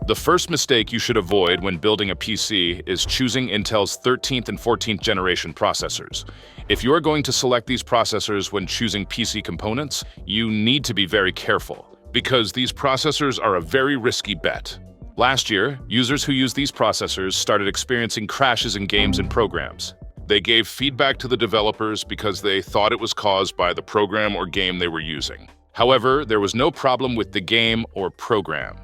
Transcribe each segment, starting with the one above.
The first mistake you should avoid when building a PC is choosing Intel's 13th and 14th generation processors. If you are going to select these processors when choosing PC components, you need to be very careful, because these processors are a very risky bet. Last year, users who used these processors started experiencing crashes in games and programs. They gave feedback to the developers because they thought it was caused by the program or game they were using. However, there was no problem with the game or program.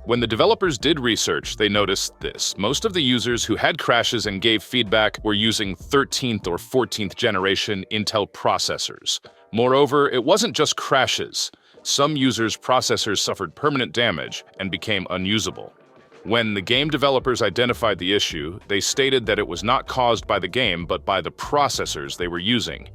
When the developers did research, they noticed this. Most of the users who had crashes and gave feedback were using 13th or 14th generation Intel processors. Moreover, it wasn't just crashes. Some users' processors suffered permanent damage and became unusable. When the game developers identified the issue, they stated that it was not caused by the game, but by the processors they were using.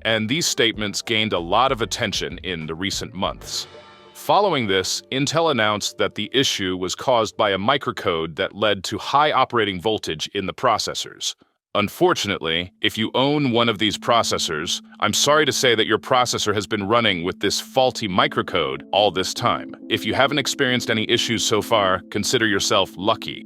And these statements gained a lot of attention in the recent months. Following this, Intel announced that the issue was caused by a microcode that led to high operating voltage in the processors. Unfortunately, if you own one of these processors, I'm sorry to say that your processor has been running with this faulty microcode all this time. If you haven't experienced any issues so far, consider yourself lucky.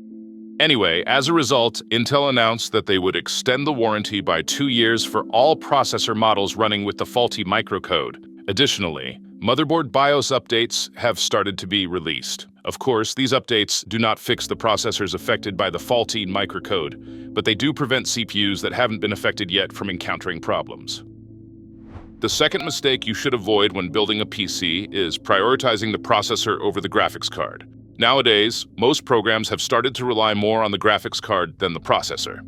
Anyway, as a result, Intel announced that they would extend the warranty by 2 years for all processor models running with the faulty microcode. Additionally, motherboard BIOS updates have started to be released. Of course, these updates do not fix the processors affected by the faulty microcode, but they do prevent CPUs that haven't been affected yet from encountering problems. The second mistake you should avoid when building a PC is prioritizing the processor over the graphics card. Nowadays, most programs have started to rely more on the graphics card than the processor.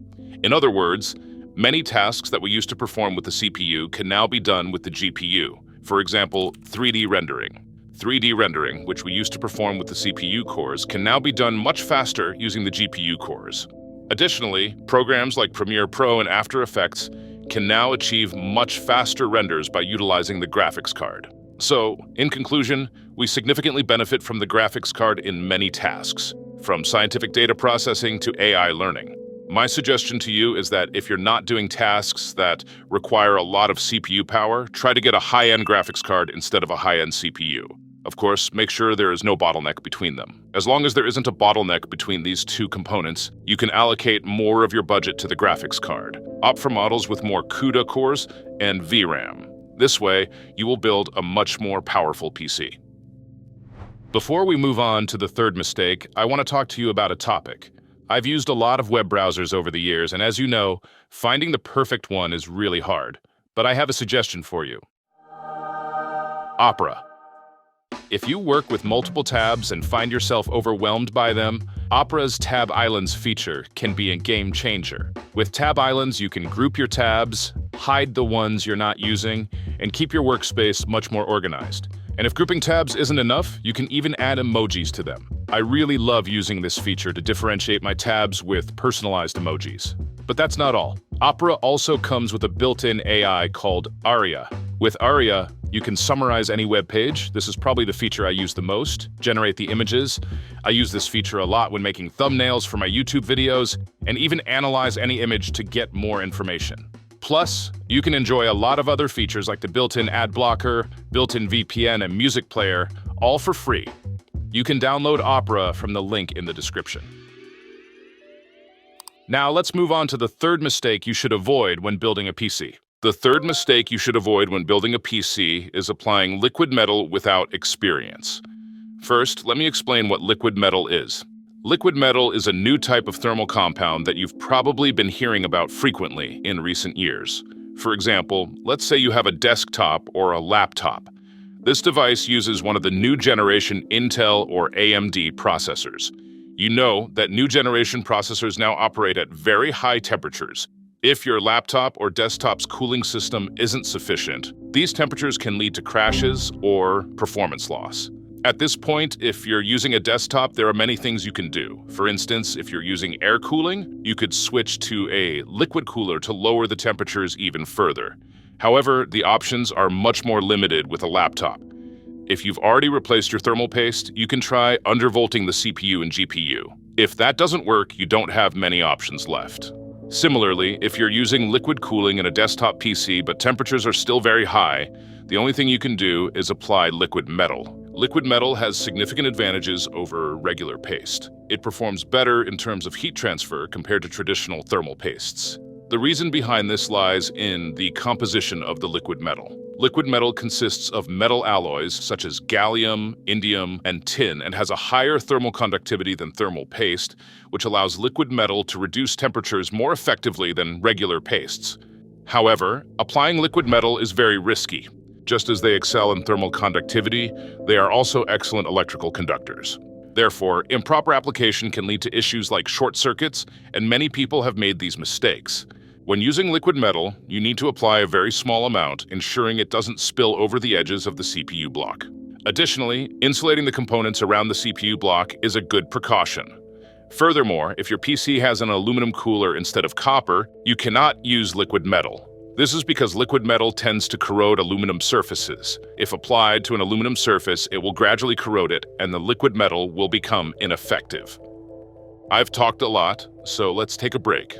In other words, many tasks that we used to perform with the CPU can now be done with the GPU. For example, 3D rendering. 3D rendering, which we used to perform with the CPU cores, can now be done much faster using the GPU cores. Additionally, programs like Premiere Pro and After Effects can now achieve much faster renders by utilizing the graphics card. So, in conclusion, we significantly benefit from the graphics card in many tasks, from scientific data processing to AI learning. My suggestion to you is that if you're not doing tasks that require a lot of CPU power, try to get a high-end graphics card instead of a high-end CPU. Of course, make sure there is no bottleneck between them. As long as there isn't a bottleneck between these two components, you can allocate more of your budget to the graphics card. Opt for models with more CUDA cores and VRAM. This way, you will build a much more powerful PC. Before we move on to the third mistake, I want to talk to you about a topic. I've used a lot of web browsers over the years, and as you know, finding the perfect one is really hard. But I have a suggestion for you. Opera. If you work with multiple tabs and find yourself overwhelmed by them, Opera's Tab Islands feature can be a game changer. With Tab Islands, you can group your tabs, hide the ones you're not using, and keep your workspace much more organized. And if grouping tabs isn't enough, you can even add emojis to them. I really love using this feature to differentiate my tabs with personalized emojis. But that's not all. Opera also comes with a built-in AI called Aria. With Aria, you can summarize any web page. This is probably the feature I use the most. Generate the images. I use this feature a lot when making thumbnails for my YouTube videos, and even analyze any image to get more information. Plus, you can enjoy a lot of other features like the built-in ad blocker, built-in VPN, and music player, all for free. You can download Opera from the link in the description. Now let's move on to the third mistake you should avoid when building a PC. The third mistake you should avoid when building a PC is applying liquid metal without experience. First, let me explain what liquid metal is. Liquid metal is a new type of thermal compound that you've probably been hearing about frequently in recent years. For example, let's say you have a desktop or a laptop. This device uses one of the new generation Intel or AMD processors. You know that new generation processors now operate at very high temperatures. If your laptop or desktop's cooling system isn't sufficient, these temperatures can lead to crashes or performance loss. At this point, if you're using a desktop, there are many things you can do. For instance, if you're using air cooling, you could switch to a liquid cooler to lower the temperatures even further. However, the options are much more limited with a laptop. If you've already replaced your thermal paste, you can try undervolting the CPU and GPU. If that doesn't work, you don't have many options left. Similarly, if you're using liquid cooling in a desktop PC but temperatures are still very high, the only thing you can do is apply liquid metal. Liquid metal has significant advantages over regular paste. It performs better in terms of heat transfer compared to traditional thermal pastes. The reason behind this lies in the composition of the liquid metal. Liquid metal consists of metal alloys such as gallium, indium, and tin, and has a higher thermal conductivity than thermal paste, which allows liquid metal to reduce temperatures more effectively than regular pastes. However, applying liquid metal is very risky. Just as they excel in thermal conductivity, they are also excellent electrical conductors. Therefore, improper application can lead to issues like short circuits, and many people have made these mistakes. When using liquid metal, you need to apply a very small amount, ensuring it doesn't spill over the edges of the CPU block. Additionally, insulating the components around the CPU block is a good precaution. Furthermore, if your PC has an aluminum cooler instead of copper, you cannot use liquid metal. This is because liquid metal tends to corrode aluminum surfaces. If applied to an aluminum surface, it will gradually corrode it, and the liquid metal will become ineffective. I've talked a lot, so let's take a break.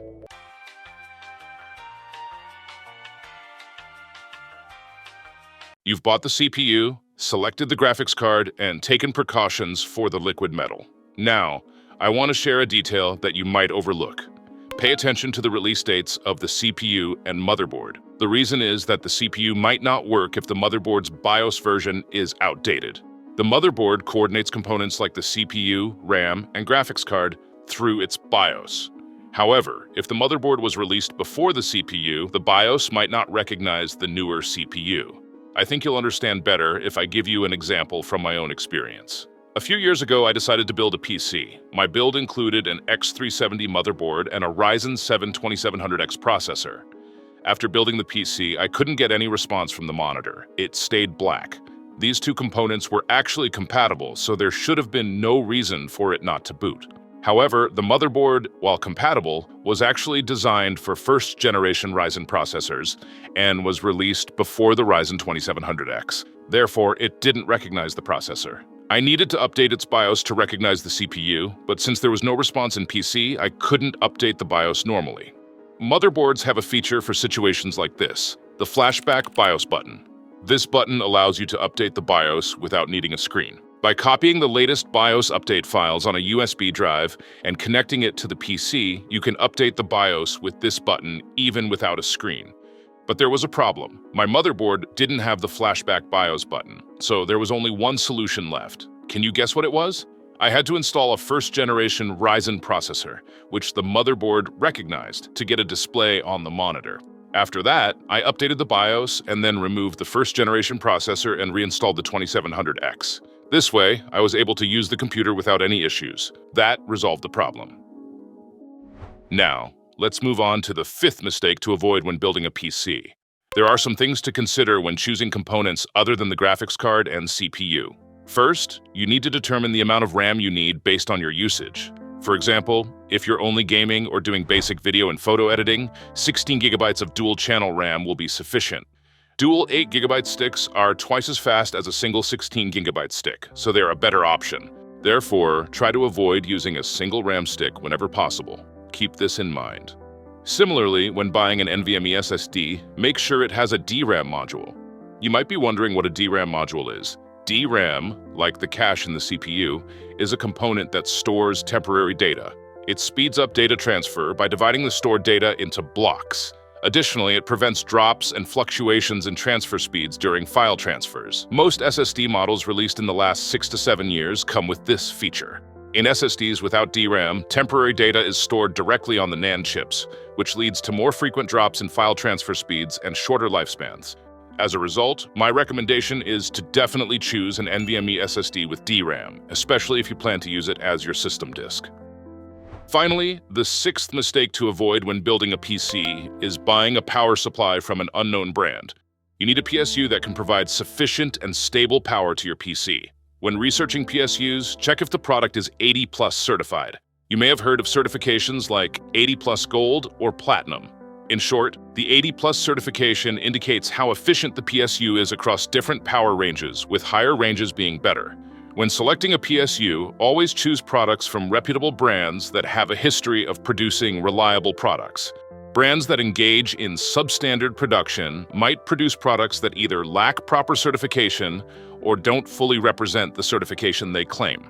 You've bought the CPU, selected the graphics card, and taken precautions for the liquid metal. Now, I want to share a detail that you might overlook. Pay attention to the release dates of the CPU and motherboard. The reason is that the CPU might not work if the motherboard's BIOS version is outdated. The motherboard coordinates components like the CPU, RAM, and graphics card through its BIOS. However, if the motherboard was released before the CPU, the BIOS might not recognize the newer CPU. I think you'll understand better if I give you an example from my own experience. A few years ago, I decided to build a PC. My build included an X370 motherboard and a Ryzen 7 2700X processor. After building the PC, I couldn't get any response from the monitor. It stayed black. These two components were actually compatible, so there should have been no reason for it not to boot. However, the motherboard, while compatible, was actually designed for first-generation Ryzen processors and was released before the Ryzen 2700X. Therefore, it didn't recognize the processor. I needed to update its BIOS to recognize the CPU, but since there was no response in PC, I couldn't update the BIOS normally. Motherboards have a feature for situations like this, the flashback BIOS button. This button allows you to update the BIOS without needing a screen. By copying the latest BIOS update files on a USB drive and connecting it to the PC, you can update the BIOS with this button even without a screen. But there was a problem. My motherboard didn't have the flashback BIOS button, so there was only one solution left. Can you guess what it was? I had to install a first-generation Ryzen processor, which the motherboard recognized to get a display on the monitor. After that, I updated the BIOS and then removed the first-generation processor and reinstalled the 2700X. This way, I was able to use the computer without any issues. That resolved the problem. Now, let's move on to the fifth mistake to avoid when building a PC. There are some things to consider when choosing components other than the graphics card and CPU. First, you need to determine the amount of RAM you need based on your usage. For example, if you're only gaming or doing basic video and photo editing, 16 GB of dual-channel RAM will be sufficient. Dual 8 GB sticks are twice as fast as a single 16 GB stick, so they're a better option. Therefore, try to avoid using a single RAM stick whenever possible. Keep this in mind. Similarly, when buying an NVMe SSD, make sure it has a DRAM module. You might be wondering what a DRAM module is. DRAM, like the cache in the CPU, is a component that stores temporary data. It speeds up data transfer by dividing the stored data into blocks. Additionally, it prevents drops and fluctuations in transfer speeds during file transfers. Most SSD models released in the last 6 to 7 years come with this feature. In SSDs without DRAM, temporary data is stored directly on the NAND chips, which leads to more frequent drops in file transfer speeds and shorter lifespans. As a result, my recommendation is to definitely choose an NVMe SSD with DRAM, especially if you plan to use it as your system disk. Finally, the sixth mistake to avoid when building a PC is buying a power supply from an unknown brand. You need a PSU that can provide sufficient and stable power to your PC. When researching PSUs, check if the product is 80+ certified. You may have heard of certifications like 80+ Gold or Platinum. In short, the 80+ certification indicates how efficient the PSU is across different power ranges, with higher ranges being better. When selecting a PSU, always choose products from reputable brands that have a history of producing reliable products. Brands that engage in substandard production might produce products that either lack proper certification or don't fully represent the certification they claim.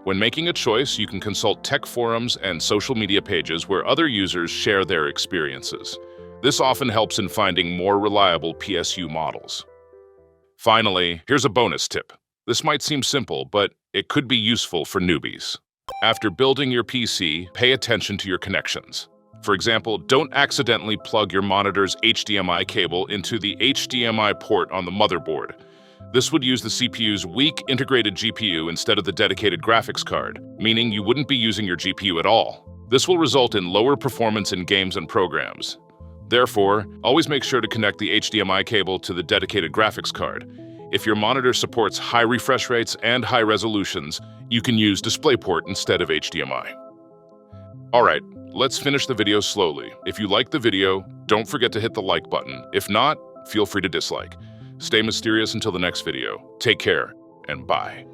When making a choice, you can consult tech forums and social media pages where other users share their experiences. This often helps in finding more reliable PSU models. Finally, here's a bonus tip. This might seem simple, but it could be useful for newbies. After building your PC, pay attention to your connections. For example, don't accidentally plug your monitor's HDMI cable into the HDMI port on the motherboard. This would use the CPU's weak integrated GPU instead of the dedicated graphics card, meaning you wouldn't be using your GPU at all. This will result in lower performance in games and programs. Therefore, always make sure to connect the HDMI cable to the dedicated graphics card. If your monitor supports high refresh rates and high resolutions, you can use DisplayPort instead of HDMI. Alright, let's finish the video slowly. If you liked the video, don't forget to hit the like button. If not, feel free to dislike. Stay mysterious until the next video. Take care, and bye.